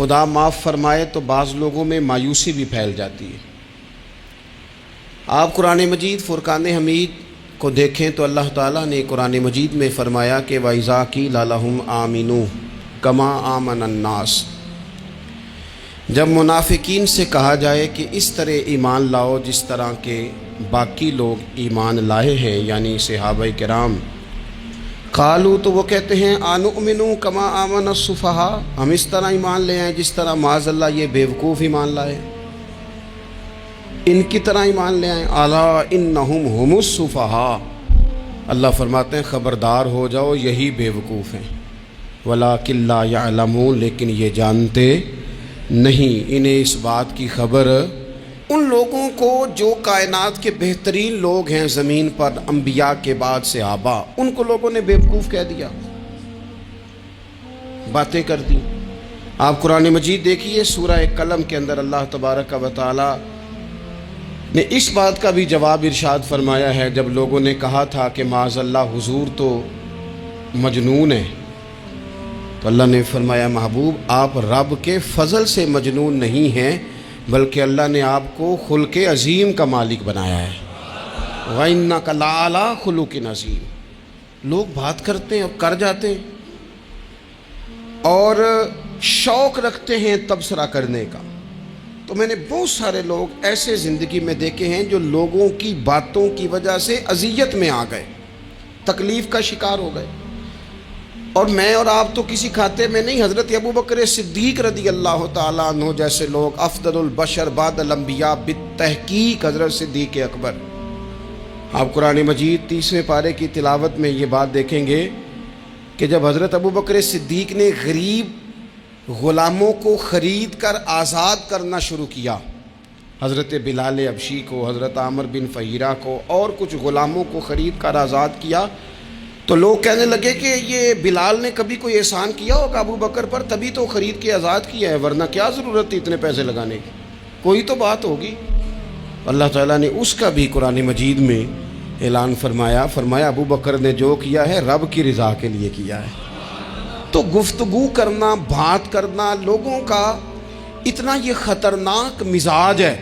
خدا معاف فرمائے تو بعض لوگوں میں مایوسی بھی پھیل جاتی ہے۔ آپ قرآن مجید فرقان حمید کو دیکھیں تو اللہ تعالیٰ نے قرآن مجید میں فرمایا کہ وَإِذَا قِيلَ لَهُمْ آمِنُوا كَمَا آمَنَ النَّاسُ، جب منافقین سے کہا جائے کہ اس طرح ایمان لاؤ جس طرح کے باقی لوگ ایمان لائے ہیں، یعنی صحابہ کرام، قالوا تو وہ کہتے ہیں آنؤمنوا کما آمن السفہاء، ہم اس طرح ایمان لے آئیں جس طرح معاذ اللہ یہ بیوقوف ایمان لائے، ان کی طرح ایمان لے آئیں۔ الا انہم هم السفہاء، اللہ فرماتے ہیں خبردار ہو جاؤ یہی بیوقوف ہیں، ولکن لا یعلمون، لیکن یہ جانتے نہیں، انہیں اس بات کی خبر ان لوگوں کو جو کائنات کے بہترین لوگ ہیں زمین پر، انبیاء کے بعد صحابہ، ان کو لوگوں نے بیوقوف کہہ دیا، باتیں کر دی۔ آپ قرآن مجید دیکھیے سورہ قلم کے اندر اللہ تبارک و تعالی نے اس بات کا بھی جواب ارشاد فرمایا ہے، جب لوگوں نے کہا تھا کہ معاذ اللہ حضور تو مجنون ہے، تو اللہ نے فرمایا محبوب آپ رب کے فضل سے مجنون نہیں ہیں، بلکہ اللہ نے آپ کو خلق عظیم کا مالک بنایا ہے۔ وَإِنَّكَ لَعَلَىٰ خُلُقٍ عَظِيمٍ، لوگ بات کرتے ہیں اور کر جاتے ہیں اور شوق رکھتے ہیں تبصرہ کرنے کا۔ تو میں نے بہت سارے لوگ ایسے زندگی میں دیکھے ہیں جو لوگوں کی باتوں کی وجہ سے اذیت میں آ گئے، تکلیف کا شکار ہو گئے، اور میں اور آپ تو کسی کھاتے میں نہیں۔ حضرت ابوبکر صدیق رضی اللہ تعالیٰ عنہ جیسے لوگ، افضل البشر بعد الانبیاء بالتحقیق حضرت صدیق اکبر، آپ قرآن مجید 30ویں پارے کی تلاوت میں یہ بات دیکھیں گے کہ جب حضرت ابوبکر صدیق نے غریب غلاموں کو خرید کر آزاد کرنا شروع کیا، حضرت بلال حبشی کو، حضرت عامر بن فہیرہ کو اور کچھ غلاموں کو خرید کر آزاد کیا، تو لوگ کہنے لگے کہ یہ بلال نے کبھی کوئی احسان کیا ہوگا ابو بکر پر، تبھی تو خرید کے آزاد کیا ہے، ورنہ کیا ضرورت تھی اتنے پیسے لگانے کی، کوئی تو بات ہوگی۔ اللہ تعالیٰ نے اس کا بھی قرآن مجید میں اعلان فرمایا ابو بکر نے جو کیا ہے رب کی رضا کے لیے کیا ہے۔ تو گفتگو کرنا، بات کرنا، لوگوں کا اتنا یہ خطرناک مزاج ہے،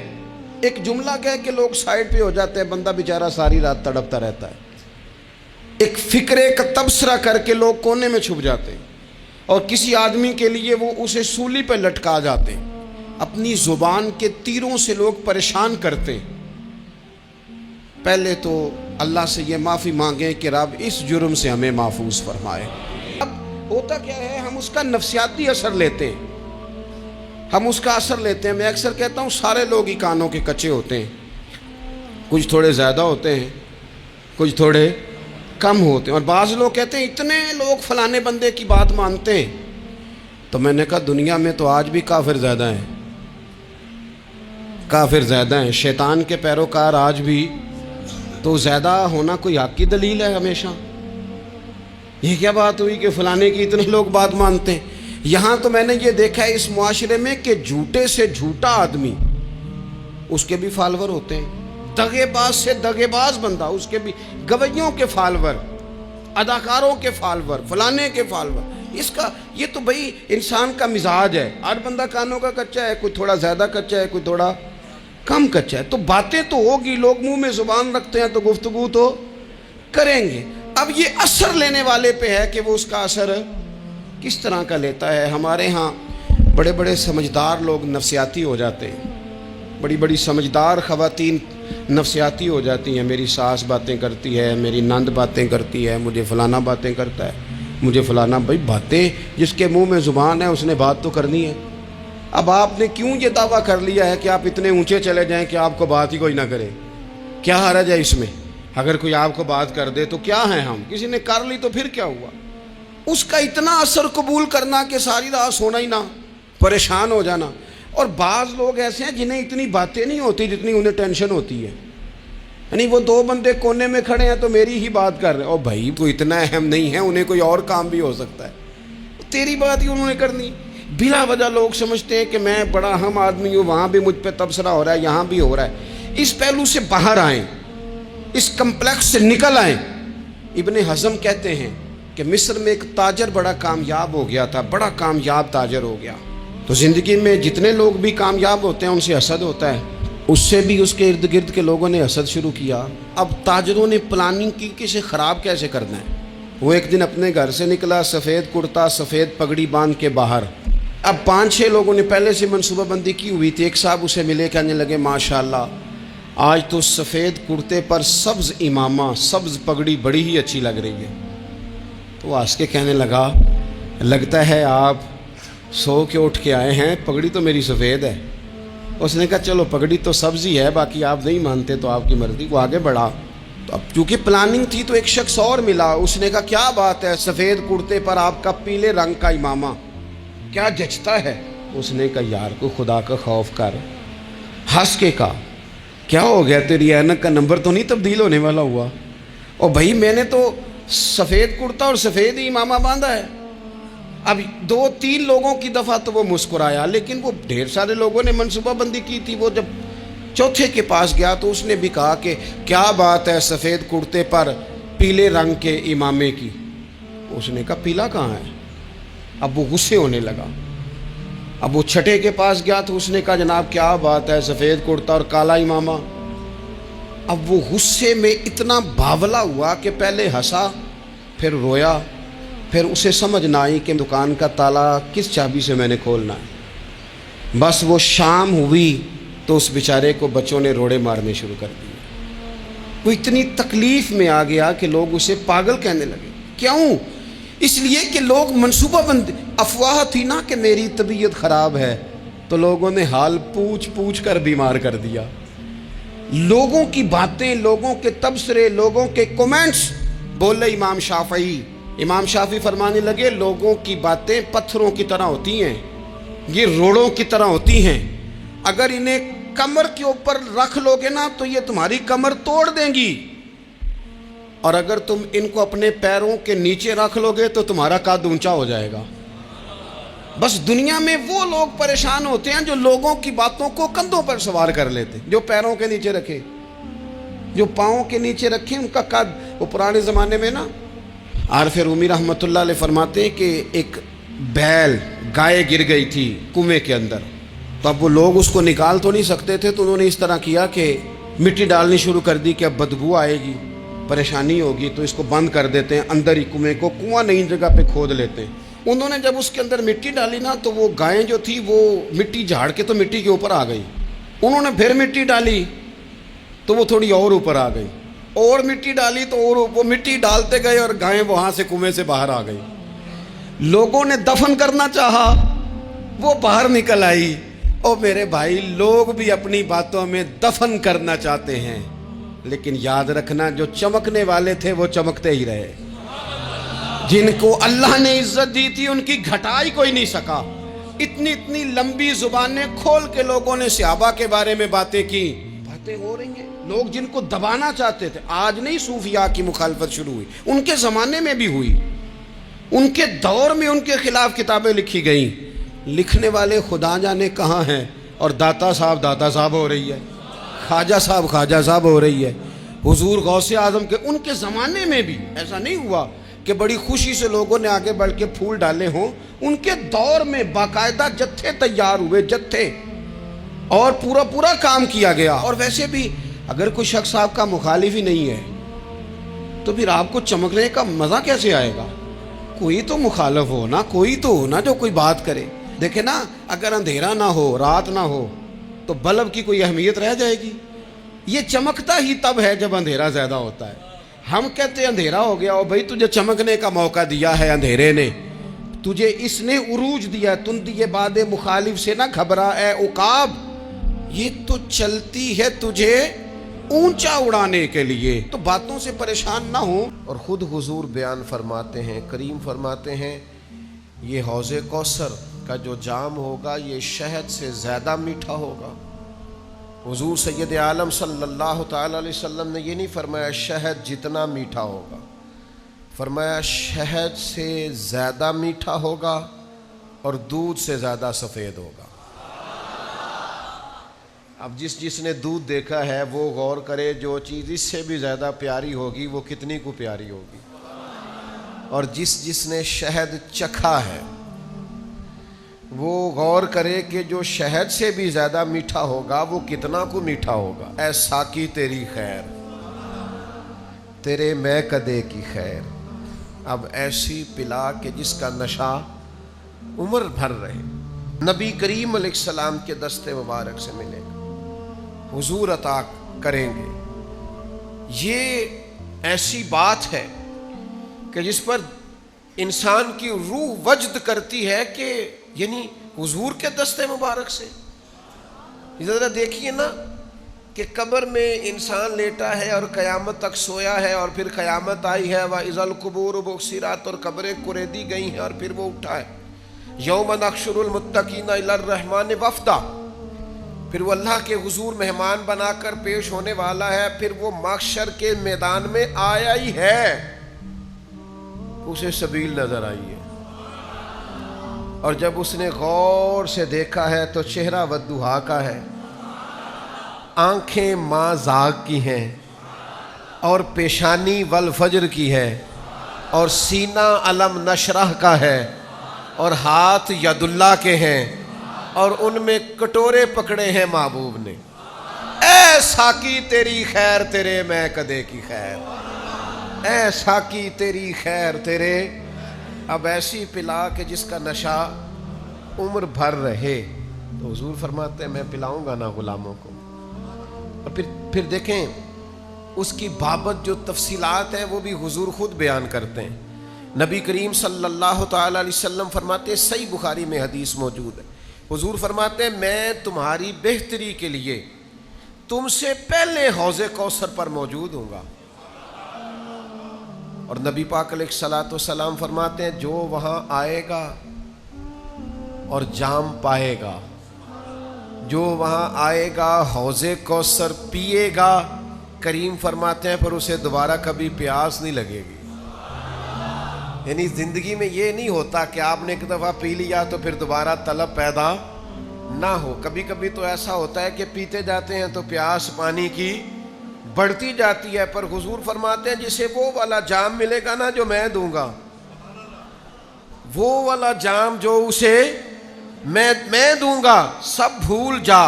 ایک جملہ کہہ کہ لوگ سائڈ پہ ہو جاتے ہیں، بندہ بیچارہ ساری رات تڑپتا رہتا ہے، ایک فکرے کا تبصرہ کر کے لوگ کونے میں چھپ جاتے ہیں، اور کسی آدمی کے لیے وہ اسے سولی پہ لٹکا جاتے ہیں، اپنی زبان کے تیروں سے لوگ پریشان کرتے ہیں۔ پہلے تو اللہ سے یہ معافی مانگیں کہ رب اس جرم سے ہمیں محفوظ فرمائے۔ اب ہوتا کیا ہے، ہم اس کا نفسیاتی اثر لیتے ہیں، ہم اس کا اثر لیتے ہیں۔ میں اکثر کہتا ہوں سارے لوگ ہی کانوں کے کچے ہوتے ہیں، کچھ تھوڑے زیادہ ہوتے ہیں، کچھ تھوڑے کم ہوتے ہیں، اور بعض لوگ کہتے ہیں اتنے لوگ فلانے بندے کی بات مانتے ہیں۔ تو میں نے کہا دنیا میں تو آج بھی کافر زیادہ ہیں، کافر زیادہ ہیں، شیطان کے پیروکار آج بھی، تو زیادہ ہونا کوئی حق کی دلیل ہے ہمیشہ؟ یہ کیا بات ہوئی کہ فلانے کی اتنے لوگ بات مانتے ہیں؟ یہاں تو میں نے یہ دیکھا ہے اس معاشرے میں کہ جھوٹے سے جھوٹا آدمی، اس کے بھی فالوور ہوتے ہیں، دغے باز سے دغے باز بندہ، اس کے بھی گویوں کے فالوور، اداکاروں کے فالوور، فلانے کے فالوور۔ اس کا یہ تو بھئی انسان کا مزاج ہے، ہر بندہ کانوں کا کچا ہے، کوئی تھوڑا زیادہ کچا ہے، کوئی تھوڑا کم کچا ہے، تو باتیں تو ہوگی، لوگ منہ میں زبان رکھتے ہیں تو گفتگو تو کریں گے۔ اب یہ اثر لینے والے پہ ہے کہ وہ اس کا اثر کس طرح کا لیتا ہے۔ ہمارے ہاں بڑے بڑے سمجھدار لوگ نفسیاتی ہو جاتے ہیں، بڑی بڑی سمجھدار خواتین نفسیاتی ہو جاتی ہیں، میری ساس باتیں کرتی ہے، میری نند باتیں کرتی ہے، مجھے فلانا باتیں کرتا ہے، مجھے فلانا۔ بھائی باتیں، جس کے منہ میں زبان ہے اس نے بات تو کرنی ہے۔ اب آپ نے کیوں یہ دعویٰ کر لیا ہے کہ آپ اتنے اونچے چلے جائیں کہ آپ کو بات ہی کوئی نہ کرے؟ کیا حرج ہے اس میں؟ اگر کوئی آپ کو بات کر دے تو کیا ہے، ہم کسی نے کر لی تو پھر کیا ہوا؟ اس کا اتنا اثر قبول کرنا کہ ساری رات سونا ہی نہ، پریشان ہو جانا۔ اور بعض لوگ ایسے ہیں جنہیں اتنی باتیں نہیں ہوتی جتنی انہیں ٹینشن ہوتی ہے، یعنی وہ دو بندے کونے میں کھڑے ہیں تو میری ہی بات کر رہے ہیں، اور بھائی تو اتنا اہم نہیں ہے، انہیں کوئی اور کام بھی ہو سکتا ہے، تیری بات ہی انہوں نے کرنی۔ بلا وجہ لوگ سمجھتے ہیں کہ میں بڑا اہم آدمی ہوں، وہاں بھی مجھ پہ تبصرہ ہو رہا ہے، یہاں بھی ہو رہا ہے۔ اس پہلو سے باہر آئیں، اس کمپلیکس سے نکل آئیں۔ ابن حزم کہتے ہیں کہ مصر میں ایک تاجر بڑا کامیاب ہو گیا تھا، بڑا کامیاب تاجر ہو گیا، تو زندگی میں جتنے لوگ بھی کامیاب ہوتے ہیں ان سے حسد ہوتا ہے، اس سے بھی اس کے ارد گرد کے لوگوں نے حسد شروع کیا۔ اب تاجروں نے پلاننگ کی کہ اسے خراب کیسے کرنا ہے۔ وہ ایک دن اپنے گھر سے نکلا، سفید کرتا سفید پگڑی باندھ کے باہر۔ اب 5-6 لوگوں نے پہلے سے منصوبہ بندی کی ہوئی تھی۔ ایک صاحب اسے ملے، کہنے لگے ماشاءاللہ آج تو سفید کرتے پر سبز امامہ، سبز پگڑی بڑی ہی اچھی لگ رہی ہے۔ تو وہ ہنس کے کہنے لگا لگتا ہے آپ سو کے اٹھ کے آئے ہیں، پگڑی تو میری سفید ہے۔ اس نے کہا چلو پگڑی تو سبز ہی ہے، باقی آپ نہیں مانتے تو آپ کی مرضی۔ وہ آگے بڑھا، تو اب چونکہ پلاننگ تھی تو ایک شخص اور ملا، اس نے کہا کیا بات ہے، سفید کرتے پر آپ کا پیلے رنگ کا امامہ کیا جچتا ہے۔ اس نے کہا یار کو خدا کا خوف کر۔ ہنس کے کہا کیا ہو گیا، تیری اینک کا نمبر تو نہیں تبدیل ہونے والا ہوا؟ اور بھائی میں نے تو سفید کرتا اور سفید ہی امامہ باندھا ہے۔ اب 2-3 لوگوں کی دفعہ تو وہ مسکرایا، لیکن وہ ڈھیر سارے لوگوں نے منصوبہ بندی کی تھی۔ وہ جب چوتھے کے پاس گیا تو اس نے بھی کہا کہ کیا بات ہے سفید کرتے پر پیلے رنگ کے امامے کی۔ اس نے کہا پیلا کہاں ہے؟ اب وہ غصے ہونے لگا۔ اب وہ چھٹے کے پاس گیا تو اس نے کہا جناب کیا بات ہے سفید کرتا اور کالا امامہ۔ اب وہ غصے میں اتنا باولا ہوا کہ پہلے ہنسا پھر رویا، پھر اسے سمجھ نہ آئی کہ دکان کا تالا کس چابی سے میں نے کھولنا ہے۔ بس وہ شام ہوئی تو اس بیچارے کو بچوں نے روڑے مارنے شروع کر دیے۔ وہ اتنی تکلیف میں آ گیا کہ لوگ اسے پاگل کہنے لگے۔ کیوں؟ اس لیے کہ لوگ منصوبہ بند، افواہ تھی نا کہ میری طبیعت خراب ہے، تو لوگوں نے حال پوچھ پوچھ کر بیمار کر دیا۔ لوگوں کی باتیں، لوگوں کے تبصرے، لوگوں کے کومنٹس بولے امام شافعی۔ امام شافعی فرمانے لگے لوگوں کی باتیں پتھروں کی طرح ہوتی ہیں، یہ روڑوں کی طرح ہوتی ہیں، اگر انہیں کمر کے اوپر رکھ لو گے نا تو یہ تمہاری کمر توڑ دیں گی، اور اگر تم ان کو اپنے پیروں کے نیچے رکھ لو گے تو تمہارا قد اونچا ہو جائے گا۔ بس دنیا میں وہ لوگ پریشان ہوتے ہیں جو لوگوں کی باتوں کو کندھوں پر سوار کر لیتے، جو پیروں کے نیچے رکھے، جو پاؤں کے نیچے رکھے ان کا قد۔ وہ پرانے زمانے میں نا عارف رومی رحمۃ اللہ علیہ فرماتے ہیں کہ ایک بیل گائے گر گئی تھی کنویں کے اندر، تو اب وہ لوگ اس کو نکال تو نہیں سکتے تھے، تو انہوں نے اس طرح کیا کہ مٹی ڈالنی شروع کر دی کہ اب بدبو آئے گی، پریشانی ہوگی، تو اس کو بند کر دیتے ہیں اندر ہی کنویں کو، کنواں نئی جگہ پہ کھود لیتے ہیں۔ انہوں نے جب اس کے اندر مٹی ڈالی نا تو وہ گائیں جو تھی وہ مٹی جھاڑ کے تو مٹی کے اوپر آ گئی۔ انہوں نے پھر مٹی ڈالی تو وہ تھوڑی اور اوپر آ گئی، اور مٹی ڈالی تو اور وہ مٹی ڈالتے گئے اور گائیں وہاں سے کنویں سے باہر آ گئی۔ لوگوں نے دفن کرنا چاہا، وہ باہر نکل آئی۔ اور میرے بھائی لوگ بھی اپنی باتوں میں دفن کرنا چاہتے ہیں، لیکن یاد رکھنا جو چمکنے والے تھے وہ چمکتے ہی رہے، جن کو اللہ نے عزت دی تھی ان کی گھٹائی کوئی نہیں سکا۔ اتنی اتنی لمبی زبانیں کھول کے لوگوں نے صحابہ کے بارے میں باتیں کی، باتیں ہو رہی ہیں۔ لوگ جن کو دبانا چاہتے تھے، آج نہیں صوفیاء کی مخالفت شروع ہوئی، ان کے زمانے میں بھی ہوئی، ان کے دور میں ان کے خلاف کتابیں لکھی گئیں، لکھنے والے خدا جانے کہاں ہیں، اور داتا صاحب ہو رہی ہے، خواجہ صاحب ہو رہی ہے۔ حضور غوث اعظم کے ان کے زمانے میں بھی ایسا نہیں ہوا کہ بڑی خوشی سے لوگوں نے آگے بڑھ کے پھول ڈالے ہوں، ان کے دور میں باقاعدہ جتھے تیار ہوئے، جتھے، اور پورا کام کیا گیا۔ اور ویسے بھی اگر کوئی شخص آپ کا مخالف ہی نہیں ہے تو پھر آپ کو چمکنے کا مزہ کیسے آئے گا؟ کوئی تو مخالف ہو نا، کوئی تو ہو نا جو کوئی بات کرے۔ دیکھیں نا، اگر اندھیرا نہ ہو، رات نہ ہو تو بلب کی کوئی اہمیت رہ جائے گی؟ یہ چمکتا ہی تب ہے جب اندھیرا زیادہ ہوتا ہے۔ ہم کہتے ہیں اندھیرا ہو گیا، اور بھائی تجھے چمکنے کا موقع دیا ہے اندھیرے نے، تجھے اس نے عروج دیا، تندی باد مخالف سے نہ گھبرا اے عقاب، یہ تو چلتی ہے تجھے اونچا اڑانے کے لیے، تو باتوں سے پریشان نہ ہو۔ اور خود حضور بیان فرماتے ہیں، کریم فرماتے ہیں، یہ حوض کوثر کا جو جام ہوگا یہ شہد سے زیادہ میٹھا ہوگا۔ حضور سید عالم صلی اللہ تعالی علیہ وسلم نے یہ نہیں فرمایا شہد جتنا میٹھا ہوگا، فرمایا شہد سے زیادہ میٹھا ہوگا اور دودھ سے زیادہ سفید ہوگا۔ اب جس نے دودھ دیکھا ہے وہ غور کرے، جو چیز اس سے بھی زیادہ پیاری ہوگی وہ کتنی کو پیاری ہوگی۔ اور جس نے شہد چکھا ہے وہ غور کرے کہ جو شہد سے بھی زیادہ میٹھا ہوگا وہ کتنا کو میٹھا ہوگا۔ اے ساقی تیری خیر، تیرے میں کدے کی خیر، اب ایسی پلا کہ جس کا نشہ عمر بھر رہے۔ نبی کریم علیہ السلام کے دست مبارک سے ملے گا، حضور عطا کریں گے۔ یہ ایسی بات ہے کہ جس پر انسان کی روح وجد کرتی ہے کہ یعنی حضور کے دست مبارک سے۔ ذرا دیکھیے نا کہ قبر میں انسان لیٹا ہے اور قیامت تک سویا ہے، اور پھر قیامت آئی ہے، وَإِذَا الْقُبُورُ بُعْثِرَتْ، اور قبریں کریدی گئی ہیں، اور پھر وہ اٹھا ہے۔ یوم نحشر المتقین الی الرحمن وفدا، پھر وہ اللہ کے حضور مہمان بنا کر پیش ہونے والا ہے۔ پھر وہ محشر کے میدان میں آیا ہی ہے، اسے سبیل نظر آئی ہے، اور جب اس نے غور سے دیکھا ہے تو چہرہ والضحیٰ کا ہے، آنکھیں ماں زاغ کی ہیں، اور پیشانی والفجر کی ہے، اور سینہ علم نشرح کا ہے، اور ہاتھ ید اللہ کے ہیں، اور ان میں کٹورے پکڑے ہیں محبوب نے۔ اے ساقی تیری خیر، تیرے میں کدے کی خیر، اے ساقی تیری خیر، تیرے اب ایسی پلا کہ جس کا نشہ عمر بھر رہے۔ تو حضور فرماتے ہیں میں پلاؤں گا نا غلاموں کو۔ اور پھر دیکھیں اس کی بابت جو تفصیلات ہیں وہ بھی حضور خود بیان کرتے ہیں۔ نبی کریم صلی اللہ تعالی علیہ وسلم فرماتے ہیں، صحیح بخاری میں حدیث موجود ہے، حضور فرماتے ہیں میں تمہاری بہتری کے لیے تم سے پہلے حوض کوثر پر موجود ہوں گا۔ اور نبی پاک علیہ الصلوۃ والسلام فرماتے ہیں جو وہاں آئے گا اور جام پائے گا، جو وہاں آئے گا حوض کوثر پیے گا، کریم فرماتے ہیں پر اسے دوبارہ کبھی پیاس نہیں لگے گی۔ یعنی زندگی میں یہ نہیں ہوتا کہ آپ نے ایک دفعہ پی لیا تو پھر دوبارہ طلب پیدا نہ ہو۔ کبھی کبھی تو ایسا ہوتا ہے کہ پیتے جاتے ہیں تو پیاس پانی کی بڑھتی جاتی ہے، پر حضور فرماتے ہیں جسے وہ والا جام ملے گا نا جو میں دوں گا، وہ والا جام جو اسے میں دوں گا، سب بھول جا،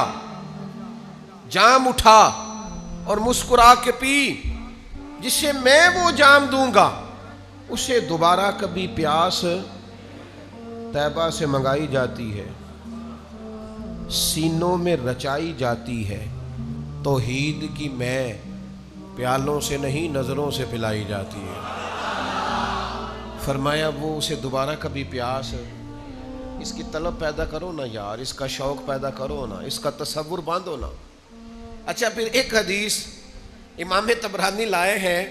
جام اٹھا اور مسکرا کے پی، جسے میں وہ جام دوں گا اسے دوبارہ کبھی پیاس طیبہ سے منگائی جاتی ہے، سینوں میں رچائی جاتی ہے، توحید کی میں پیالوں سے نہیں نظروں سے پلائی جاتی ہے۔ فرمایا وہ اسے دوبارہ کبھی پیاس، اس کی طلب پیدا کرو نا یار، اس کا شوق پیدا کرو نا، اس کا تصور باندھو نا۔ اچھا پھر ایک حدیث امام طبرانی لائے ہیں،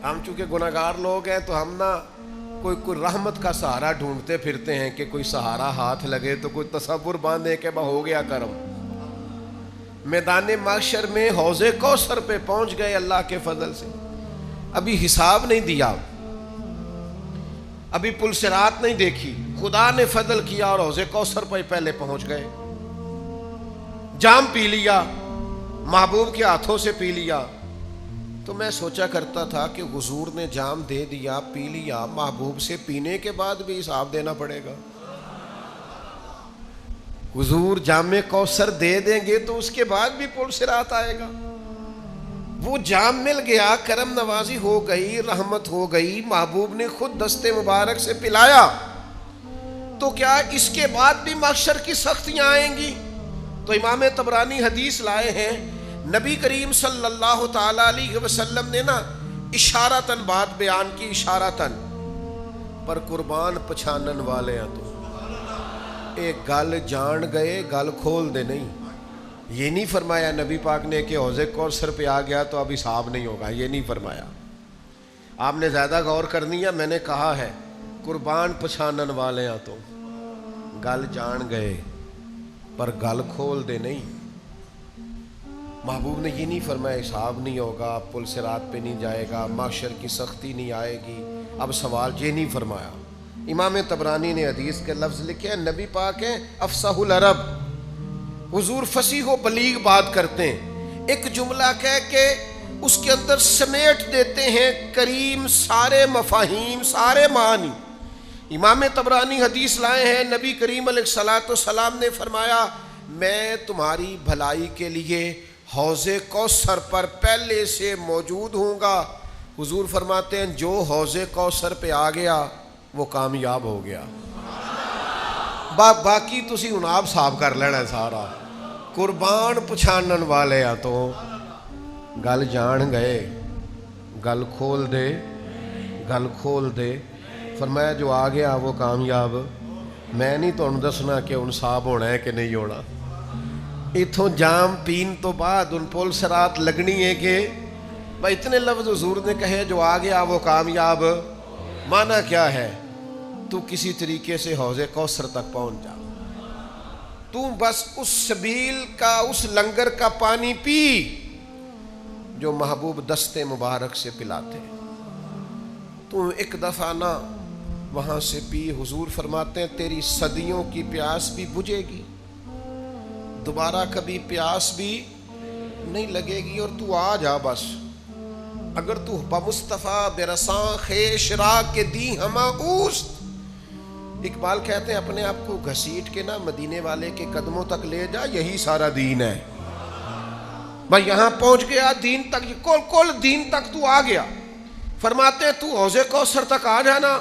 ہم چونکہ گناہگار لوگ ہیں تو ہم نا کوئی رحمت کا سہارا ڈھونڈتے پھرتے ہیں کہ کوئی سہارا ہاتھ لگے تو کوئی تصور باندھے کہ ہو گیا کرم۔ میدان محشر میں حوض کوثر پہ پہنچ گئے اللہ کے فضل سے، ابھی حساب نہیں دیا، ابھی پل صراط نہیں دیکھی، خدا نے فضل کیا اور حوض کوثر پہ پہلے پہنچ گئے، جام پی لیا، محبوب کے ہاتھوں سے پی لیا۔ تو میں سوچا کرتا تھا کہ حضور نے جام دے دیا، پی لیا، محبوب سے پینے کے بعد بھی حساب دینا پڑے گا۔ حضور جام کوثر دے دیں گے تو اس کے بعد بھی پل صراط آئے گا۔ وہ جام مل گیا، کرم نوازی ہو گئی، رحمت ہو گئی، محبوب نے خود دست مبارک سے پلایا، تو کیا اس کے بعد بھی محشر کی سختیاں آئیں گی؟ تو امام طبرانی حدیث لائے ہیں، نبی کریم صلی اللہ تعالی علیہ وسلم نے نا اشارتاً بات بیان کی، اشارتاً، پر قربان پچھانن والے ہیں تو ایک گل جان گئے گل کھول دے نہیں۔ یہ نہیں فرمایا نبی پاک نے کہ حوض کوثر پہ آ گیا تو اب حساب نہیں ہوگا، یہ نہیں فرمایا۔ آپ نے زیادہ غور کرنی ہے، میں نے کہا ہے قربان پچھانن والے ہیں تو گل جان گئے پر گل کھول دے نہیں۔ محبوب نے یہ نہیں فرمایا حساب نہیں ہوگا، پل صراط پہ نہیں جائے گا، محشر کی سختی نہیں آئے گی، اب سوال یہ نہیں فرمایا۔ امام طبرانی نے حدیث کے لفظ لکھے ہیں، نبی پاک ہیں افصح العرب، حضور فصیح و بلیغ بات کرتے ہیں، ایک جملہ کہہ کے اس کے اندر سمیٹ دیتے ہیں کریم سارے مفاہیم، سارے معنی۔ امام طبرانی حدیث لائے ہیں، نبی کریم علیہ الصلوۃ والسلام نے فرمایا میں تمہاری بھلائی کے لیے حوض کوثر پر پہلے سے موجود ہوں گا۔ حضور فرماتے ہیں جو حوض کوثر پہ آ گیا وہ کامیاب ہو گیا۔ باقی تسی ہن آپ صاحب کر لینا سارا، قربان پچھانن والے آ تو گل جان گئے، گل کھول دے، گل کھول دے۔ فرمایا جو آ گیا وہ کامیاب۔ میں نہیں تو دسنا کہ ان صاحب ہونا ہے کہ نہیں ہونا۔ اتھوں جام پین تو بعد ان پل سرات لگنی ہے کہ بھائی اتنے لفظ حضور نے کہے جو آ گیا وہ کامیاب۔ معنی کیا ہے؟ تو کسی طریقے سے حوض کوثر تک پہنچ جا، تو بس اس سبیل کا، اس لنگر کا پانی پی جو محبوب دست مبارک سے پلاتے۔ تو ایک دفعہ نہ وہاں سے پی، حضور فرماتے ہیں تیری صدیوں کی پیاس بھی بجھے گی، دوبارہ کبھی پیاس بھی نہیں لگے گی، اور تو آ جا بس۔ اگر تو بمصطفیٰ برساں خیش را کے دی ہما اوست، اقبال کہتے ہیں اپنے آپ کو گھسیٹ کے نا مدینے والے کے قدموں تک لے جا، یہی سارا دین ہے۔ بھائی یہاں پہنچ گیا، دین تک، کل دین تک تو آ گیا۔ فرماتے ہیں تو حوض کوثر تک آ جانا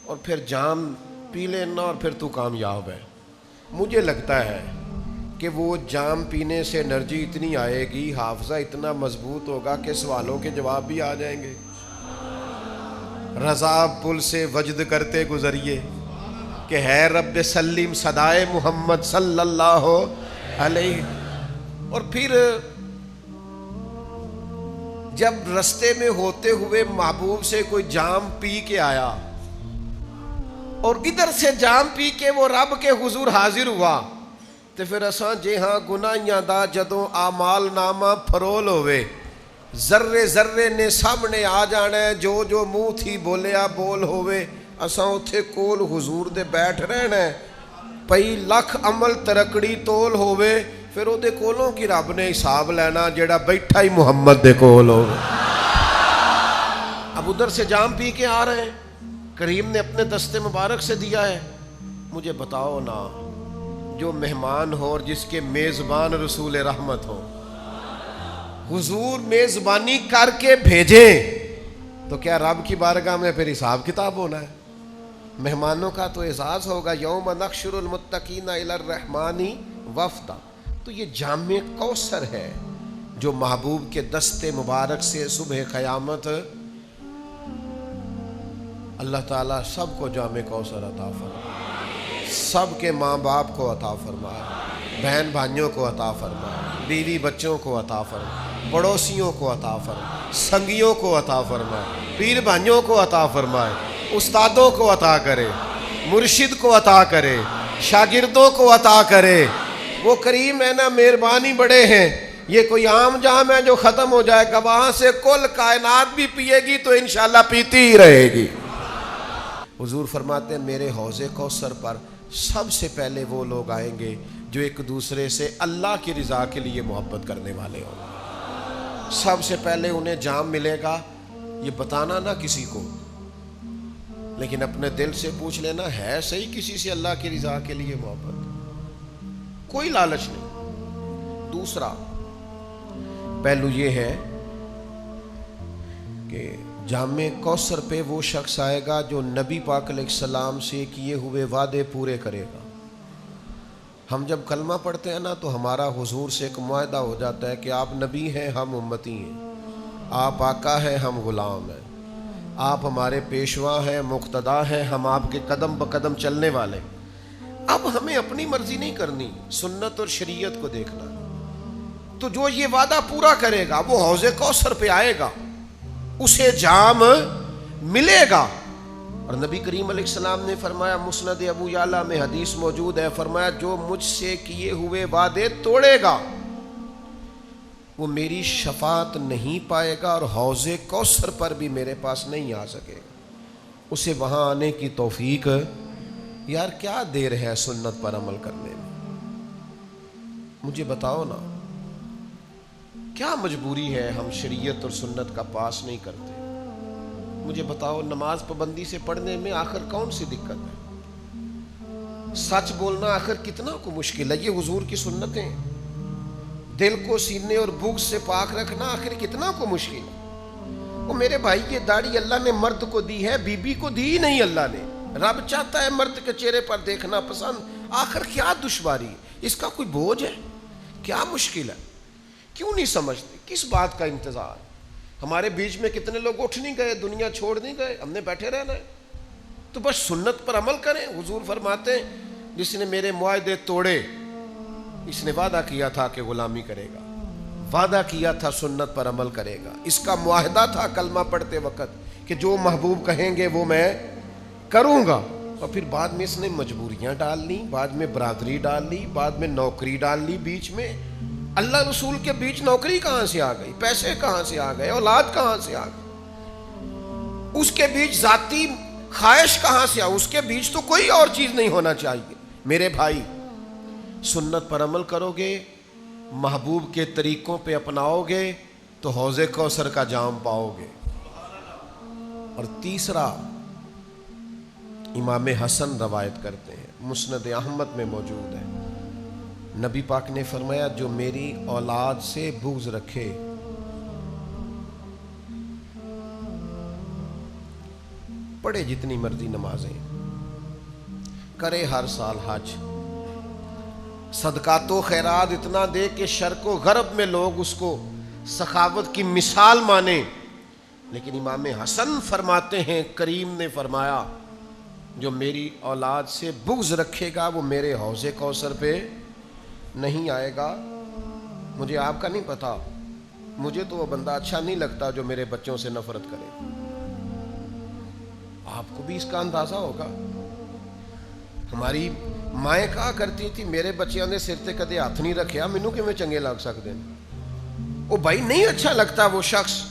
اور پھر جام پی لینا اور پھر تو کامیاب ہے۔ مجھے لگتا ہے کہ وہ جام پینے سے انرجی اتنی آئے گی، حافظہ اتنا مضبوط ہوگا کہ سوالوں کے جواب بھی آ جائیں گے۔ رضا پل سے وجد کرتے گزریے کہ ہے رب سلیم صدائے محمد صلی اللہ علیہ۔ اور پھر جب رستے میں ہوتے ہوئے محبوب سے کوئی جام پی کے آیا اور ادھر سے جام پی کے وہ رب کے حضور حاضر ہوا، تو پھر اساں جے ہاں گناہیاں دا جدوں اعمال نامہ پھرول ہوئے، ذرے ذرے نے سامنے آ جانا ہے، جو جو منہ تھی بولیا بول ہوئے، اساں اتھے کول حضور دے بیٹھ رہنا ہے۔ پئی لکھ عمل ترکڑی تول ہوئے، پھر او دے کولوں کی رب نے حساب لینا جیڑا بیٹھا ہی محمد دے کول ہوئے۔ اب ادھر سے جام پی کے آ رہے ہیں، کریم نے اپنے دست مبارک سے دیا ہے۔ مجھے بتاؤ نا، جو مہمان ہو اور جس کے میزبان رسول رحمت ہو، حضور میزبانی کر کے بھیجیں تو کیا رب کی بارگاہ میں پھر حساب کتاب ہونا ہے؟ مہمانوں کا تو اعزاز ہوگا، یوم نحشر المتقین الی الرحمن وفدا۔ تو یہ جام کوثر ہے جو محبوب کے دست مبارک سے صبح قیامت اللہ تعالیٰ سب کو جام کوثر عطا فرمائے، سب کے ماں باپ کو عطا فرمائے، بہن بھائیوں کو عطا فرمائے، بیوی بچوں کو عطا فرمائے، پڑوسیوں کو عطا فرمائے، سنگیوں کو عطا فرمائے، پیر بھائیوں کو عطا فرمائے، استادوں کو عطا کرے، مرشد کو عطا کرے، شاگردوں کو عطا کرے۔ وہ کریم ہے نا، مہربانی بڑے ہیں۔ یہ کوئی عام جام ہے جو ختم ہو جائے گا؟ وہاں سے کل کائنات بھی پیے گی تو انشاءاللہ پیتی ہی رہے گی۔ حضور فرماتے ہیں میرے حوض کوثر پر سب سے پہلے وہ لوگ آئیں گے جو ایک دوسرے سے اللہ کی رضا کے لیے محبت کرنے والے ہوں گے۔ سب سے پہلے انہیں جام ملے گا، یہ بتانا نہ کسی کو، لیکن اپنے دل سے پوچھ لینا ہے صحیح کسی سے اللہ کی رضا کے لیے محبت؟ کوئی لالچ نہیں۔ دوسرا پہلو یہ ہے کہ جام کوثر پہ وہ شخص آئے گا جو نبی پاک علیہ السلام سے کیے ہوئے وعدے پورے کرے گا۔ ہم جب کلمہ پڑھتے ہیں نا تو ہمارا حضور سے ایک معاہدہ ہو جاتا ہے کہ آپ نبی ہیں، ہم امتی ہیں، آپ آقا ہیں، ہم غلام ہیں، آپ ہمارے پیشوا ہیں، مقتدا ہیں، ہم آپ کے قدم بقدم چلنے والے۔ اب ہمیں اپنی مرضی نہیں کرنی، سنت اور شریعت کو دیکھنا۔ تو جو یہ وعدہ پورا کرے گا وہ حوض کوثر پہ آئے گا، اسے جام ملے گا۔ اور نبی کریم علیہ السلام نے فرمایا، مسند ابو یعلا میں حدیث موجود ہے، فرمایا جو مجھ سے کیے ہوئے وعدے توڑے گا وہ میری شفاعت نہیں پائے گا اور حوض کوثر پر بھی میرے پاس نہیں آ سکے گا۔ اسے وہاں آنے کی توفیق، یار کیا دیر ہے سنت پر عمل کرنے میں؟ مجھے بتاؤ نا، کیا مجبوری ہے ہم شریعت اور سنت کا پاس نہیں کرتے؟ مجھے بتاؤ نماز پابندی سے پڑھنے میں آخر کون سی دقت ہے؟ سچ بولنا آخر کتنا کو مشکل ہے؟ یہ حضور کی سنتیں ہیں۔ دل کو سینے اور بغض سے پاک رکھنا آخر کتنا کو مشکل ہے؟ وہ میرے بھائی یہ داڑھی اللہ نے مرد کو دی ہے، بی بی کو دی نہیں اللہ نے۔ رب چاہتا ہے مرد کے چہرے پر دیکھنا پسند، آخر کیا دشواری ہے؟ اس کا کوئی بوجھ ہے؟ کیا مشکل ہے؟ کیوں نہیں سمجھتے؟ کس بات کا انتظار؟ ہمارے بیچ میں کتنے لوگ اٹھ نہیں گئے، دنیا چھوڑ نہیں گئے، ہم نے بیٹھے رہنا ہے؟ تو بس سنت پر عمل کریں۔ حضور فرماتے ہیں جس نے میرے معاہدے توڑے اس نے وعدہ کیا تھا کہ غلامی کرے گا، وعدہ کیا تھا سنت پر عمل کرے گا، اس کا معاہدہ تھا کلمہ پڑھتے وقت کہ جو محبوب کہیں گے وہ میں کروں گا۔ اور پھر بعد میں اس نے مجبوریاں ڈال لی، بعد میں برادری ڈال لی، بعد میں نوکری ڈال لی بیچ میں۔ اللہ رسول کے بیچ نوکری کہاں سے آ گئی؟ پیسے کہاں سے آ گئے؟ اولاد کہاں سے آ گئی؟ اس کے بیچ ذاتی خواہش کہاں سے آ؟ اس کے بیچ تو کوئی اور چیز نہیں ہونا چاہیے۔ میرے بھائی سنت پر عمل کرو گے، محبوب کے طریقوں پہ اپناؤ گے تو حوض کوثر کا جام پاؤ گے۔ اور تیسرا امام حسن روایت کرتے ہیں، مسند احمد میں موجود ہے، نبی پاک نے فرمایا جو میری اولاد سے بغض رکھے پڑھے جتنی مرضی نمازیں، کرے ہر سال حج، صدقات و خیرات اتنا دے کہ شرق و غرب میں لوگ اس کو سخاوت کی مثال مانیں، لیکن امام حسن فرماتے ہیں کریم نے فرمایا جو میری اولاد سے بغض رکھے گا وہ میرے حوض کوثر پہ نہیں آئے گا۔ مجھے آپ کا نہیں پتا، مجھے تو وہ بندہ اچھا نہیں لگتا جو میرے بچوں سے نفرت کرے۔ آپ کو بھی اس کا اندازہ ہوگا۔ ہماری مائیں کہا کرتی تھی میرے بچیاں نے سر تے کدے ہاتھ نہیں رکھیا، مینوں کیویں چنگے لگ سکتے ہیں؟ وہ بھائی نہیں اچھا لگتا وہ شخص۔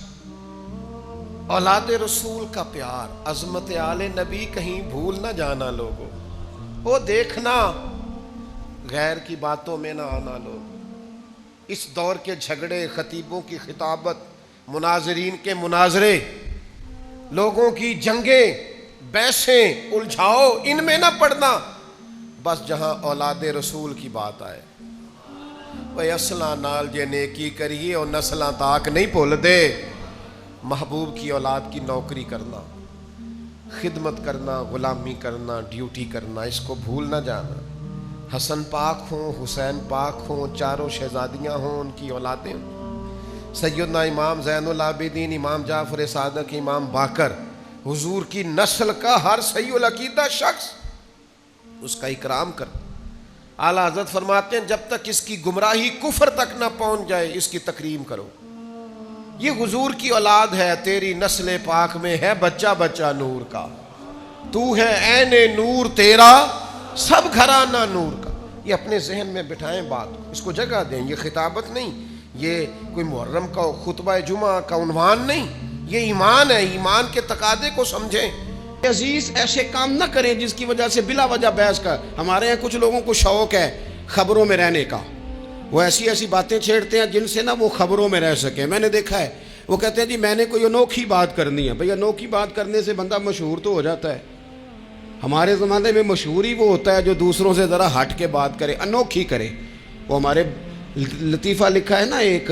اولاد رسول کا پیار، عظمت آل نبی کہیں بھول نہ جانا لوگوں، وہ دیکھنا غیر کی باتوں میں نہ آنا لوگ۔ اس دور کے جھگڑے، خطیبوں کی خطابت، مناظرین کے مناظرے، لوگوں کی جنگیں، بحثیں، الجھاؤ، ان میں نہ پڑنا، بس جہاں اولاد رسول کی بات آئے وہ اصلاں نال جے نیکی کریے اور نسلاں تاک نہیں بھول دے۔ محبوب کی اولاد کی نوکری کرنا، خدمت کرنا، غلامی کرنا، ڈیوٹی کرنا، اس کو بھول نہ جانا۔ حسن پاک ہوں، حسین پاک ہوں، چاروں شہزادیاں ہوں، ان کی اولادیں، سیدنا امام زین العابدین، امام جعفر صادق، امام باقر، حضور کی نسل کا ہر صحیح العقیدہ شخص اس کا اکرام کر۔ اعلیٰ حضرت فرماتے ہیں جب تک اس کی گمراہی کفر تک نہ پہنچ جائے اس کی تکریم کرو۔ یہ حضور کی اولاد ہے، تیری نسل پاک میں ہے بچہ بچہ نور کا، تو ہے عین نور تیرا سب گھرانہ نور کا۔ یہ اپنے ذہن میں بٹھائیں بات، اس کو جگہ دیں۔ یہ خطابت نہیں، یہ کوئی محرم کا خطبہ جمعہ کا عنوان نہیں، یہ ایمان ہے، ایمان کے تقاضے کو سمجھیں۔ عزیز ایسے کام نہ کریں جس کی وجہ سے بلا وجہ بحث کا۔ ہمارے یہاں کچھ لوگوں کو شوق ہے خبروں میں رہنے کا، وہ ایسی ایسی باتیں چھیڑتے ہیں جن سے نہ وہ خبروں میں رہ سکیں۔ میں نے دیکھا ہے وہ کہتے ہیں جی میں نے کوئی انوکھی بات کرنی ہے۔ بھئی انوکھی بات کرنے سے بندہ مشہور تو ہو جاتا ہے۔ ہمارے زمانے میں مشہور ہی وہ ہوتا ہے جو دوسروں سے ذرا ہٹ کے بات کرے، انوکھی کرے۔ وہ ہمارے لطیفہ لکھا ہے نا، ایک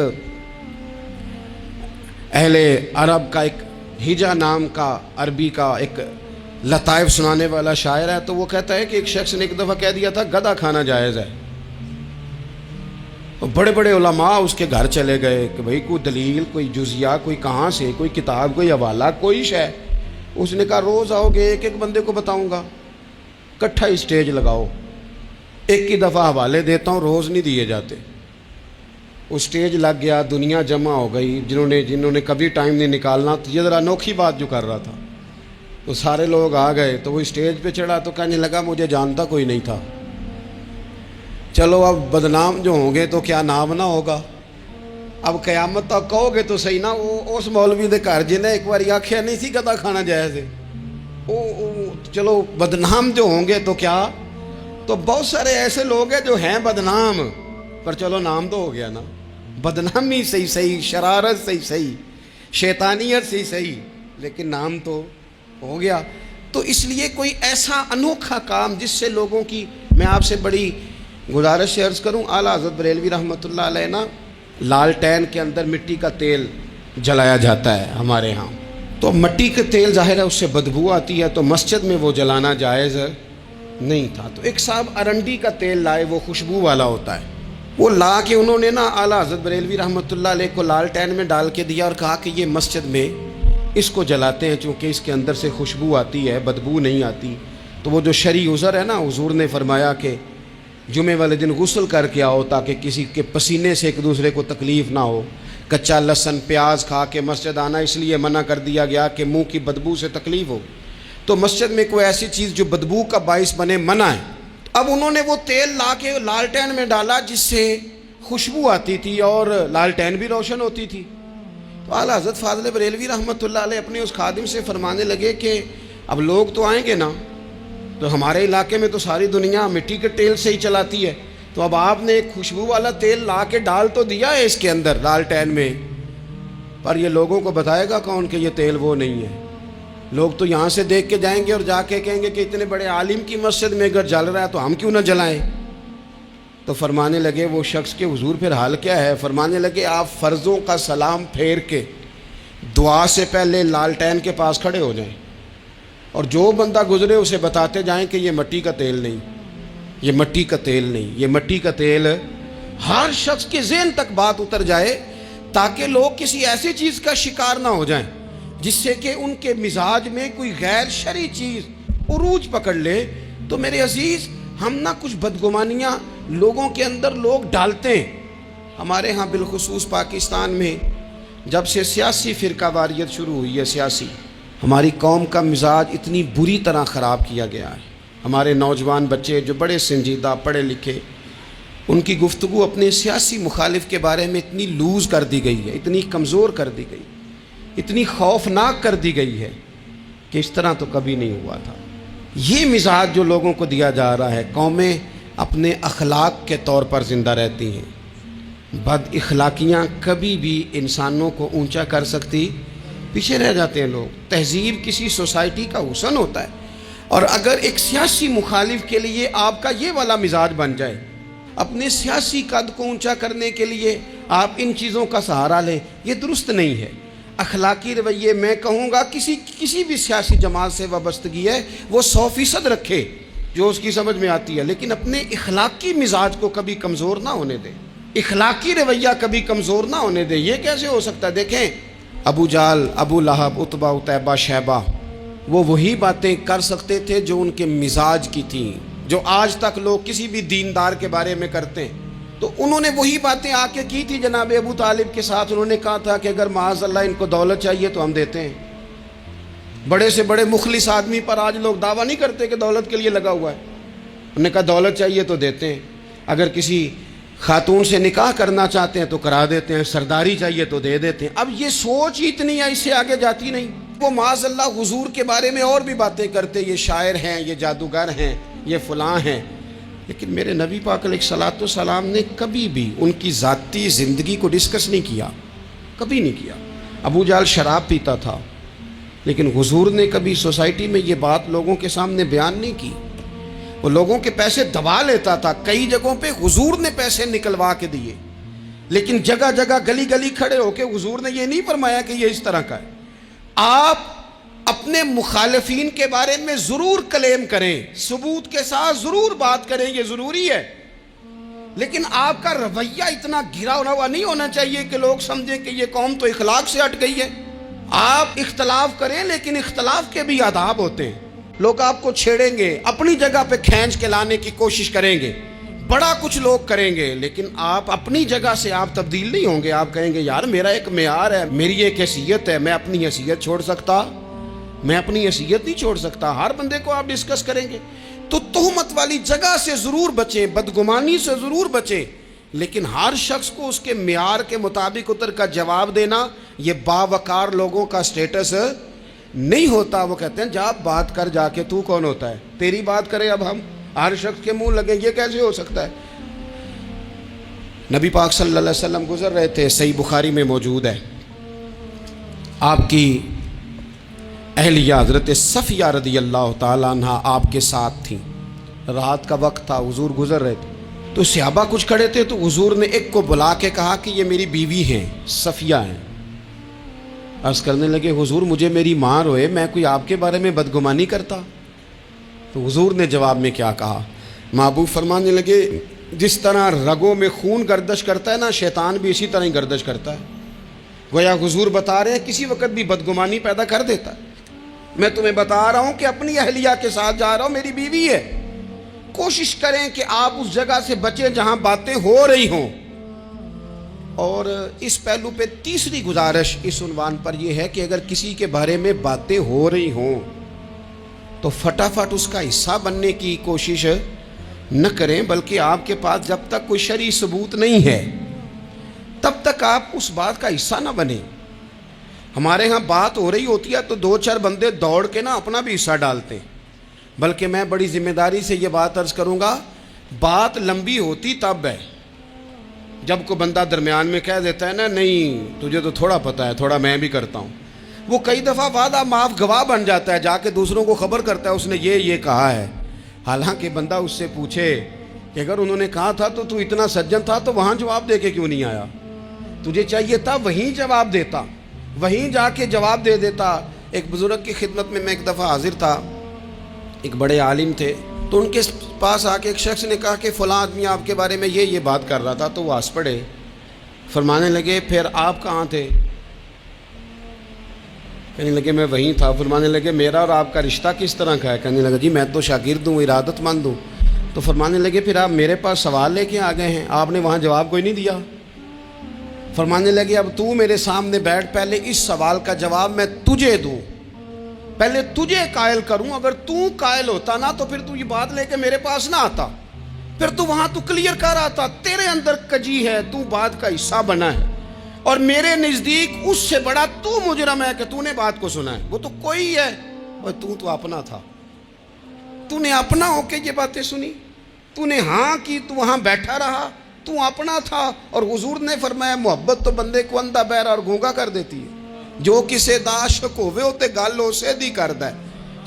اہل عرب کا ایک ہجا نام کا عربی کا ایک لطائف سنانے والا شاعر ہے، تو وہ کہتا ہے کہ ایک شخص نے ایک دفعہ کہہ دیا تھا گدھا کھانا جائز ہے۔ بڑے بڑے علماء اس کے گھر چلے گئے کہ بھئی کوئی دلیل، کوئی جزیہ، کوئی کہاں سے، کوئی کتاب، کوئی حوالہ، کوئی شے۔ اس نے کہا روز آؤ گے ایک ایک بندے کو بتاؤں گا، کٹھا اسٹیج لگاؤ، ایک ہی دفعہ حوالے دیتا ہوں، روز نہیں دیے جاتے۔ وہ اسٹیج لگ گیا، دنیا جمع ہو گئی، جنہوں نے کبھی ٹائم نہیں نکالنا، تو یہ ذرا انوکھی بات جو کر رہا تھا، تو سارے لوگ آ گئے۔ تو وہ اسٹیج پہ چڑھا تو کہنے لگا مجھے جانتا کوئی نہیں تھا، چلو اب بدنام جو ہوں گے تو کیا نام نہ ہوگا، اب قیامت تک کہو گے تو صحیح نا۔ وہ اس مولوی دے گھر جنہیں ایک بار آخیا نہیں سی گدھا کھانا جائز ہے، چلو بدنام جو ہوں گے تو کیا۔ تو بہت سارے ایسے لوگ ہیں جو ہیں بدنام، پر چلو نام تو ہو گیا نا۔ بدنامی صحیح، شرارت صحیح، شیطانیت صحیح، لیکن نام تو ہو گیا. تو اس لیے کوئی ایسا انوکھا کام جس سے لوگوں کی، میں آپ سے بڑی گزارش سے عرض کروں، اعلیٰ حضرت بریلوی رحمۃ اللہ علیہ نا لالٹین کے اندر مٹی کا تیل جلایا جاتا ہے ہمارے ہاں. تو مٹی کا تیل ظاہر ہے اس سے بدبو آتی ہے، تو مسجد میں وہ جلانا جائز نہیں تھا. تو ایک صاحب ارنڈی کا تیل لائے، وہ خوشبو والا ہوتا ہے، وہ لا کے انہوں نے نا اعلیٰ حضرت بریلوی رحمۃ اللہ علیہ کو لالٹین میں ڈال کے دیا اور کہا کہ یہ مسجد میں اس کو جلاتے ہیں چونکہ اس کے اندر سے خوشبو آتی ہے، بدبو نہیں آتی. تو وہ جو شرعی عذر ہے نا، حضور نے فرمایا کہ جمعے والے دن غسل کر کے آؤ تاکہ کسی کے پسینے سے ایک دوسرے کو تکلیف نہ ہو. کچا لہسن پیاز کھا کے مسجد آنا اس لیے منع کر دیا گیا کہ منہ کی بدبو سے تکلیف ہو. تو مسجد میں کوئی ایسی چیز جو بدبو کا باعث بنے منع ہے. اب انہوں نے وہ تیل لا کے لالٹین میں ڈالا جس سے خوشبو آتی تھی اور لالٹین بھی روشن ہوتی تھی. تو اعلیٰ حضرت فاضل بریلوی رحمۃ اللہ علیہ اپنے اس خادم سے فرمانے لگے کہ اب لوگ تو آئیں گے نا، تو ہمارے علاقے میں تو ساری دنیا مٹی کے تیل سے ہی چلاتی ہے، تو اب آپ نے ایک خوشبو والا تیل لا کے ڈال تو دیا ہے اس کے اندر لالٹین میں، پر یہ لوگوں کو بتائے گا کون کہ یہ تیل وہ نہیں ہے؟ لوگ تو یہاں سے دیکھ کے جائیں گے اور جا کے کہیں گے کہ اتنے بڑے عالم کی مسجد میں اگر جل رہا ہے تو ہم کیوں نہ جلائیں. تو فرمانے لگے وہ شخص کے حضور پھر حال کیا ہے؟ فرمانے لگے آپ فرضوں کا سلام پھیر کے دعا سے پہلے لالٹین کے پاس کھڑے ہو جائیں اور جو بندہ گزرے اسے بتاتے جائیں کہ یہ مٹی کا تیل نہیں، یہ مٹی کا تیل نہیں، یہ مٹی کا تیل. ہر شخص کے ذہن تک بات اتر جائے تاکہ لوگ کسی ایسی چیز کا شکار نہ ہو جائیں جس سے کہ ان کے مزاج میں کوئی غیر شرعی چیز عروج پکڑ لے. تو میرے عزیز، ہم نہ کچھ بدگمانیاں لوگوں کے اندر لوگ ڈالتے ہیں. ہمارے ہاں بالخصوص پاکستان میں جب سے سیاسی فرقہ واریت شروع ہوئی ہے، سیاسی، ہماری قوم کا مزاج اتنی بری طرح خراب کیا گیا ہے. ہمارے نوجوان بچے جو بڑے سنجیدہ پڑھے لکھے، ان کی گفتگو اپنے سیاسی مخالف کے بارے میں اتنی لوز کر دی گئی ہے، اتنی کمزور کر دی گئی، اتنی خوفناک کر دی گئی ہے کہ اس طرح تو کبھی نہیں ہوا تھا. یہ مزاج جو لوگوں کو دیا جا رہا ہے، قومیں اپنے اخلاق کے طور پر زندہ رہتی ہیں. بد اخلاقیاں کبھی بھی انسانوں کو اونچا کر سکتی، پیچھے رہ جاتے ہیں لوگ. تہذیب کسی سوسائٹی کا حسن ہوتا ہے، اور اگر ایک سیاسی مخالف کے لیے آپ کا یہ والا مزاج بن جائے، اپنے سیاسی قد کو اونچا کرنے کے لیے آپ ان چیزوں کا سہارا لیں، یہ درست نہیں ہے. اخلاقی رویے میں کہوں گا کسی بھی سیاسی جماعت سے وابستگی ہے وہ 100% رکھے جو اس کی سمجھ میں آتی ہے، لیکن اپنے اخلاقی مزاج کو کبھی کمزور نہ ہونے دے، اخلاقی رویہ کبھی کمزور نہ ہونے دے. یہ کیسے ہو سکتا ہے؟ دیکھیں، ابو جہل، ابو لہب، عتبہ، عتیبہ، شیبہ، وہ وہی باتیں کر سکتے تھے جو ان کے مزاج کی تھیں، جو آج تک لوگ کسی بھی دیندار کے بارے میں کرتے ہیں. تو انہوں نے وہی باتیں آ کے کی تھی جناب ابو طالب کے ساتھ. انہوں نے کہا تھا کہ اگر معاذ اللہ ان کو دولت چاہیے تو ہم دیتے ہیں. بڑے سے بڑے مخلص آدمی پر آج لوگ دعویٰ نہیں کرتے کہ دولت کے لیے لگا ہوا ہے. انہوں نے کہا دولت چاہیے تو دیتے ہیں، اگر کسی خاتون سے نکاح کرنا چاہتے ہیں تو کرا دیتے ہیں، سرداری چاہیے تو دے دیتے ہیں. اب یہ سوچ ہی اتنی ہے، اس سے آگے جاتی نہیں. وہ معاذ اللہ حضور کے بارے میں اور بھی باتیں کرتے، یہ شاعر ہیں، یہ جادوگر ہیں، یہ فلاں ہیں. لیکن میرے نبی پاک علیہ الصلوۃ والسلام نے کبھی بھی ان کی ذاتی زندگی کو ڈسکس نہیں کیا، کبھی نہیں کیا. ابو جہل شراب پیتا تھا، لیکن حضور نے کبھی سوسائٹی میں یہ بات لوگوں کے سامنے بیان نہیں کی. وہ لوگوں کے پیسے دبا لیتا تھا، کئی جگہوں پہ حضور نے پیسے نکلوا کے دیے، لیکن جگہ جگہ گلی گلی کھڑے ہو کے حضور نے یہ نہیں فرمایا کہ یہ اس طرح کا ہے. آپ اپنے مخالفین کے بارے میں ضرور کلیم کریں، ثبوت کے ساتھ ضرور بات کریں، یہ ضروری ہے، لیکن آپ کا رویہ اتنا گھرا ہوا نہیں ہونا چاہیے کہ لوگ سمجھیں کہ یہ قوم تو اخلاق سے ہٹ گئی ہے. آپ اختلاف کریں، لیکن اختلاف کے بھی آداب ہوتے ہیں. لوگ آپ کو چھیڑیں گے، اپنی جگہ پہ کھینچ کے لانے کی کوشش کریں گے، بڑا کچھ لوگ کریں گے، لیکن آپ اپنی جگہ سے آپ تبدیل نہیں ہوں گے. آپ کہیں گے یار میرا ایک معیار ہے، میری ایک حیثیت ہے، میں اپنی حیثیت چھوڑ سکتا؟ میں اپنی حیثیت نہیں چھوڑ سکتا. ہر بندے کو آپ ڈسکس کریں گے. تو تہمت والی جگہ سے ضرور بچیں، بدگمانی سے ضرور بچیں، لیکن ہر شخص کو اس کے معیار کے مطابق اتر کا جواب دینا یہ باوقار لوگوں کا سٹیٹس نہیں ہوتا. وہ کہتے ہیں جا بات کر جا کے، تو کون ہوتا ہے تیری بات کرے اب ہم ہر شخص کے منہ لگے؟ یہ کیسے ہو سکتا ہے؟ نبی پاک صلی اللہ علیہ وسلم گزر رہے تھے، صحیح بخاری میں موجود ہے. آپ کی اہلیہ حضرت صفیہ رضی اللہ تعالیٰ عنہ آپ کے ساتھ تھیں. رات کا وقت تھا, حضور گزر رہے تھے تو صحابہ کچھ کھڑے تھے, تو حضور نے ایک کو بلا کے کہا کہ یہ میری بیوی ہیں, صفیہ ہیں. عرض کرنے لگے حضور مجھے میری ماں روئے, میں کوئی آپ کے بارے میں بدگمانی کرتا؟ تو حضور نے جواب میں کیا کہا؟ محبوب فرمانے لگے جس طرح رگوں میں خون گردش کرتا ہے نا, شیطان بھی اسی طرح ہی گردش کرتا ہے. گویا حضور بتا رہے ہیں کسی وقت بھی بدگمانی پیدا کر دیتا ہے. میں تمہیں بتا رہا ہوں کہ اپنی اہلیہ کے ساتھ جا رہا ہوں, میری بیوی ہے. کوشش کریں کہ آپ اس جگہ سے بچیں جہاں باتیں ہو رہی ہوں. اور اس پہلو پہ تیسری گزارش اس عنوان پر یہ ہے کہ اگر کسی کے بارے میں باتیں ہو رہی ہوں تو فٹافٹ اس کا حصہ بننے کی کوشش نہ کریں, بلکہ آپ کے پاس جب تک کوئی شرعی ثبوت نہیں ہے تب تک آپ اس بات کا حصہ نہ بنیں. ہمارے ہاں بات ہو رہی ہوتی ہے تو 2-4 بندے دوڑ کے نا اپنا بھی حصہ ڈالتے ہیں, بلکہ میں بڑی ذمہ داری سے یہ بات عرض کروں گا, بات لمبی ہوتی تب ہے جب کوئی بندہ درمیان میں کہہ دیتا ہے نا نہیں تجھے تو تھوڑا پتہ ہے, تھوڑا میں بھی کرتا ہوں. وہ کئی دفعہ وعدہ معاف گواہ بن جاتا ہے, جا کے دوسروں کو خبر کرتا ہے اس نے یہ کہا ہے. حالانکہ بندہ اس سے پوچھے کہ اگر انہوں نے کہا تھا تو اتنا سجن تھا تو وہاں جواب دے کے کیوں نہیں آیا؟ تجھے چاہیے تھا وہیں جواب دیتا, وہیں جا کے جواب دے دیتا. ایک بزرگ کی خدمت میں ایک دفعہ حاضر تھا, ایک بڑے عالم تھے, تو ان کے پاس آ کے ایک شخص نے کہا کہ فلاں آدمی آپ کے بارے میں یہ بات کر رہا تھا. تو وہ ہنس پڑے, فرمانے لگے پھر آپ کہاں تھے؟ کہنے لگے میں وہیں تھا. فرمانے لگے میرا اور آپ کا رشتہ کس طرح کا ہے؟ کہنے لگا جی میں تو شاگرد ہوں, ارادت مند ہوں. تو فرمانے لگے پھر آپ میرے پاس سوال لے کے آ گئے ہیں, آپ نے وہاں جواب کوئی نہیں دیا. فرمانے لگے اب تو میرے سامنے بیٹھ, پہلے اس سوال کا جواب میں تجھے دوں, پہلے تجھے قائل کروں. اگر تو قائل ہوتا نا تو پھر تو یہ بات لے کے میرے پاس نہ آتا, پھر تو وہاں تو کلیئر کر آتا. تیرے اندر کجی ہے, تو بات کا حصہ بنا ہے, اور میرے نزدیک اس سے بڑا تو مجرم ہے کہ تو نے بات کو سنا ہے. وہ تو کوئی ہے, اور تو اپنا تھا, تو نے اپنا ہو کے یہ باتیں سنی, تو نے ہاں کی, تو وہاں بیٹھا رہا, تو اپنا تھا. اور حضور نے فرمایا محبت تو بندے کو اندھا بہرا اور گونگا کر دیتی ہے. جو کسے دا عاشق ہوئے ہوتے گل اسے دی کردا ہے,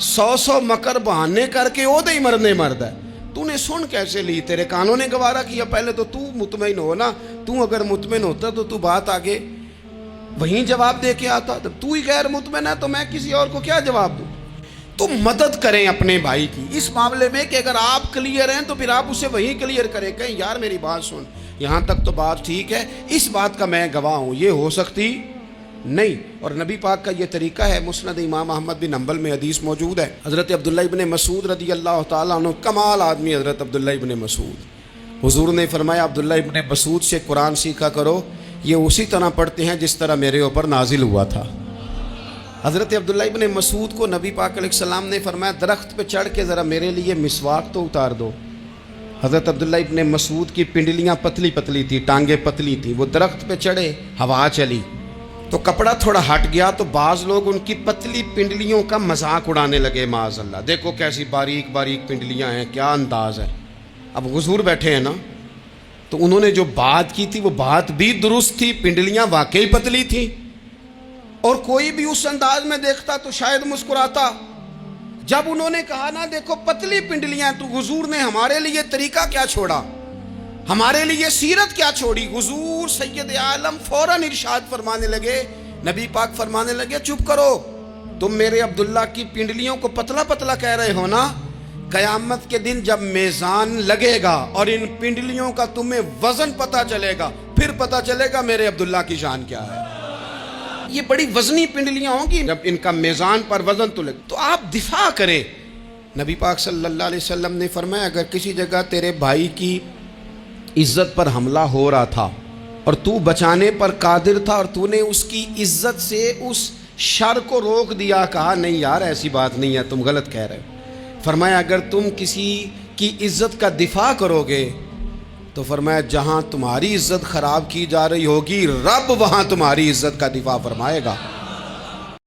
100 مکر بہانے کر کے او دے ہی مرنے مرد ہے. تو نے سن کیسے لی؟ تیرے کانوں نے گوارا کیا. پہلے تو مطمئن ہو نا, تو اگر مطمئن ہوتا تو بات آگے وہیں جواب دے کے آتا. جب تو ہی غیر مطمئن ہے تو میں کسی اور کو کیا جواب دوں؟ تو مدد کریں اپنے بھائی کی اس معاملے میں کہ اگر آپ کلیئر ہیں تو پھر آپ اسے وہیں کلیئر کریں. کہیں یار میری بات سن, یہاں تک تو بات ٹھیک ہے, اس بات کا میں گواہ ہوں, یہ ہو سکتی نہیں. اور نبی پاک کا یہ طریقہ ہے. مسند امام احمد بن حنبل میں حدیث موجود ہے, حضرت عبداللہ ابن مسعود رضی اللہ تعالیٰ عنہ, کمال آدمی حضرت عبداللہ ابن مسعود. حضور نے فرمایا عبداللہ ابن مسعود سے قرآن سیکھا کرو, یہ اسی طرح پڑھتے ہیں جس طرح میرے اوپر نازل ہوا تھا. حضرت عبداللہ ابن مسعود کو نبی پاک علیہ السلام نے فرمایا درخت پہ چڑھ کے ذرا میرے لیے مسواک تو اتار دو. حضرت عبداللہ ابن مسعود کی پنڈلیاں پتلی پتلی تھی, ٹانگیں پتلی تھی. وہ درخت پہ چڑھے, ہوا چلی تو کپڑا تھوڑا ہٹ گیا, تو بعض لوگ ان کی پتلی پنڈلیوں کا مذاق اڑانے لگے. معاذ اللہ, دیکھو کیسی باریک باریک پنڈلیاں ہیں, کیا انداز ہے. اب حضور بیٹھے ہیں نا, تو انہوں نے جو بات کی تھی وہ بات بھی درست تھی, پنڈلیاں واقعی پتلی تھی, اور کوئی بھی اس انداز میں دیکھتا تو شاید مسکراتا. جب انہوں نے کہا نا دیکھو پتلی پنڈلیاں, تو حضور نے ہمارے لیے طریقہ کیا چھوڑا, ہمارے لیے سیرت کیا چھوڑی. حضور سید عالم فوراً ارشاد فرمانے لگے, نبی پاک فرمانے لگے چپ کرو, تم میرے عبداللہ کی پنڈلیوں کو پتلا پتلا کہہ رہے ہو نا, قیامت کے دن جب میزان لگے گا اور ان پنڈلیوں کا تمہیں وزن پتہ چلے گا, پھر پتہ چلے گا میرے عبداللہ کی شان کیا ہے. یہ بڑی وزنی پنڈلیاں ہوں گی, جب ان کا میزان پر وزن تلے تو آپ دفاع کریں. نبی پاک صلی اللہ علیہ وسلم نے فرمایا اگر کسی جگہ تیرے بھائی کی عزت پر حملہ ہو رہا تھا اور تو بچانے پر قادر تھا, اور تو نے اس کی عزت سے اس شر کو روک دیا, کہا نہیں یار ایسی بات نہیں ہے, تم غلط کہہ رہے ہو. فرمایا اگر تم کسی کی عزت کا دفاع کرو گے تو فرمایا جہاں تمہاری عزت خراب کی جا رہی ہوگی رب وہاں تمہاری عزت کا دفاع فرمائے گا.